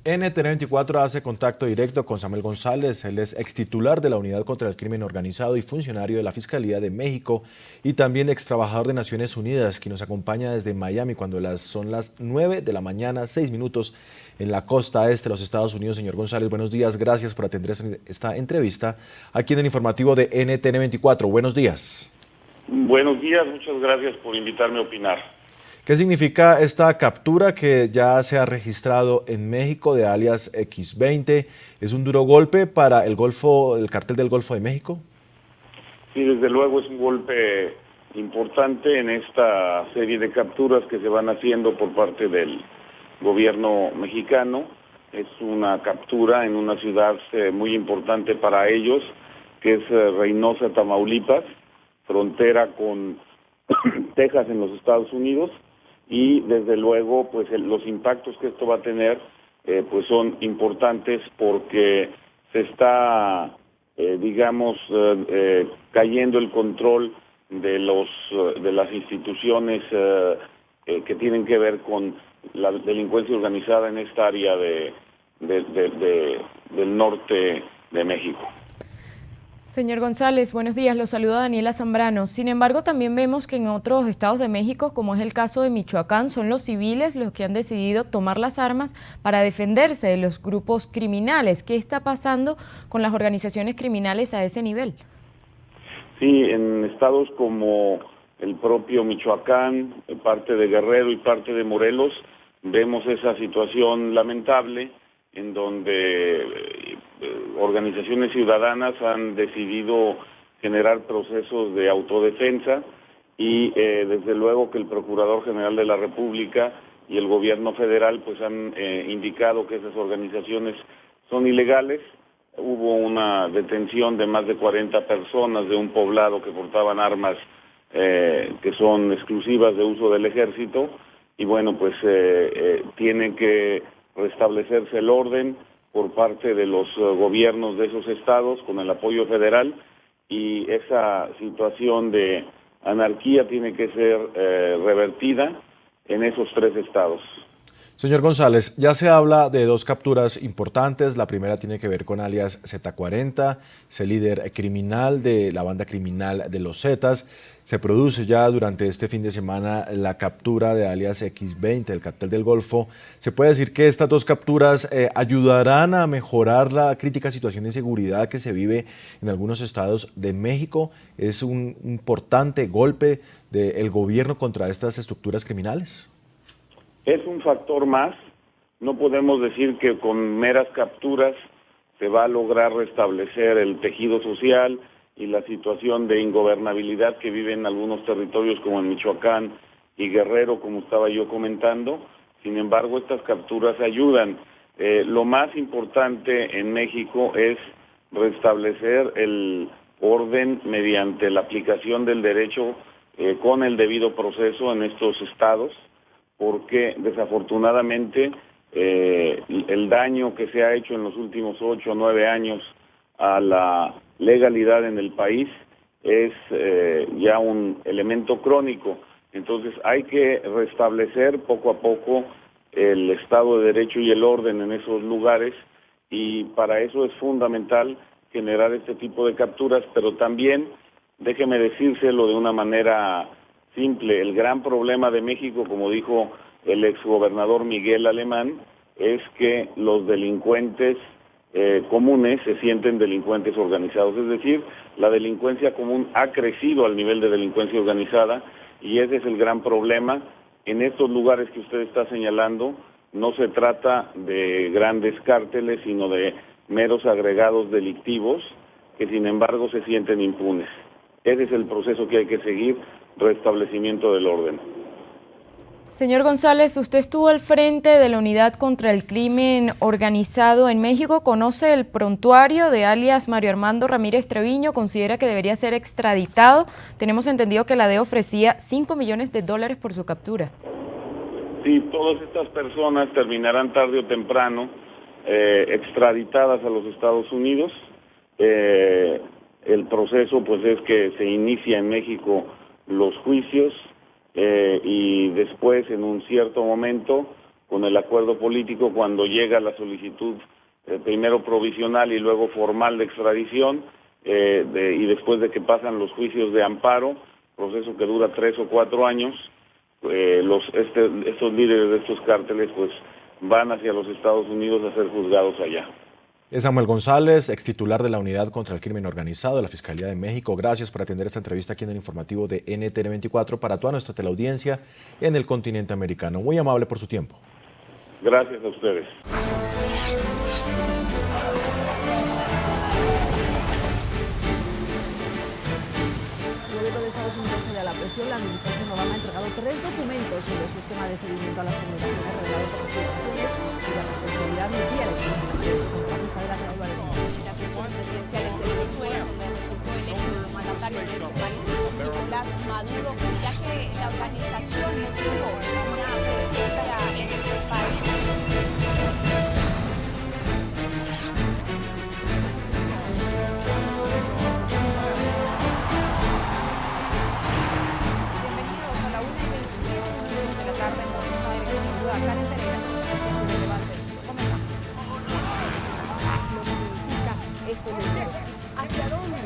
NTN 24 hace contacto directo con Samuel González. Él es extitular de la Unidad contra el Crimen Organizado y funcionario de la Fiscalía de México y también extrabajador de Naciones Unidas, quien nos acompaña desde Miami cuando son las 9 de la mañana, 6 minutos en la costa este de los Estados Unidos. Señor González, buenos días. Gracias por atender esta entrevista aquí en el informativo de NTN 24. Buenos días. Buenos días, muchas gracias por invitarme a opinar. ¿Qué significa esta captura que ya se ha registrado en México de alias X20? ¿Es un duro golpe para el cártel del Golfo de México? Sí, desde luego es un golpe importante en esta serie de capturas que se van haciendo por parte del gobierno mexicano. Es una captura en una ciudad muy importante para ellos, que es Reynosa, Tamaulipas, frontera con Texas en los Estados Unidos. Y desde luego pues los impactos que esto va a tener pues son importantes porque se está cayendo el control de las instituciones que tienen que ver con la delincuencia organizada en esta área del norte de México. Señor González, buenos días. Lo saluda Daniela Zambrano. Sin embargo, también vemos que en otros estados de México, como es el caso de Michoacán, son los civiles los que han decidido tomar las armas para defenderse de los grupos criminales. ¿Qué está pasando con las organizaciones criminales a ese nivel? Sí, en estados como el propio Michoacán, parte de Guerrero y parte de Morelos, vemos esa situación lamentable en donde organizaciones ciudadanas han decidido generar procesos de autodefensa y desde luego que el Procurador General de la República y el Gobierno Federal pues han indicado que esas organizaciones son ilegales. Hubo una detención de más de 40 personas de un poblado que portaban armas que son exclusivas de uso del ejército y bueno pues tiene que restablecerse el orden por parte de los gobiernos de esos estados con el apoyo federal y esa situación de anarquía tiene que ser revertida en esos tres estados. Señor González, ya se habla de dos capturas importantes. La primera tiene que ver con alias Z40, ese líder criminal de la banda criminal de los Zetas. Se produce ya durante este fin de semana la captura de alias X20, del cártel del Golfo. ¿Se puede decir que estas dos capturas ayudarán a mejorar la crítica situación de inseguridad que se vive en algunos estados de México? ¿Es un importante golpe del gobierno contra estas estructuras criminales? Es un factor más. No podemos decir que con meras capturas se va a lograr restablecer el tejido social y la situación de ingobernabilidad que viven algunos territorios como en Michoacán y Guerrero, como estaba yo comentando. Sin embargo, estas capturas ayudan. Lo más importante en México es restablecer el orden mediante la aplicación del derecho con el debido proceso en estos estados, porque desafortunadamente el daño que se ha hecho en los últimos 8 o 9 años a la legalidad en el país es ya un elemento crónico. Entonces hay que restablecer poco a poco el Estado de Derecho y el orden en esos lugares y para eso es fundamental generar este tipo de capturas, pero también, déjeme decírselo de una manera simple, el gran problema de México, como dijo el exgobernador Miguel Alemán, es que los delincuentes comunes se sienten delincuentes organizados, es decir, la delincuencia común ha crecido al nivel de delincuencia organizada y ese es el gran problema. En estos lugares que usted está señalando no se trata de grandes cárteles, sino de meros agregados delictivos que sin embargo se sienten impunes. Ese es el proceso que hay que seguir, restablecimiento del orden. Señor González, usted estuvo al frente de la Unidad contra el Crimen Organizado en México. ¿Conoce el prontuario de alias Mario Armando Ramírez Treviño? ¿Considera que debería ser extraditado? Tenemos entendido que la DEA ofrecía $5 millones por su captura. Sí, todas estas personas terminarán tarde o temprano extraditadas a los Estados Unidos. El proceso pues es que se inicia en México los juicios y después en un cierto momento con el acuerdo político cuando llega la solicitud primero provisional y luego formal de extradición, y después de que pasan los juicios de amparo, proceso que dura 3 o 4 años, estos líderes de estos cárteles pues van hacia los Estados Unidos a ser juzgados allá. Es Samuel González, ex titular de la Unidad contra el Crimen Organizado de la Fiscalía de México. Gracias por atender esta entrevista aquí en el informativo de NTN 24 para toda nuestra teleaudiencia en el continente americano. Muy amable por su tiempo. Gracias a ustedes. La presión, la administración Obama ha entregado 3 documentos sobre su esquema de seguimiento a las comunicaciones revelado por las filtraciones y la responsabilidad de quién es su contratista de la Álvarez. Las elecciones presidenciales de Venezuela, donde resultó electo como mandatario de este país Nicolás Maduro, ya que la organización no tuvo una presencia en este país. Karen Pereira, presidente de Debate. Comenzamos. Lo que significa este libro. ¿Hacia dónde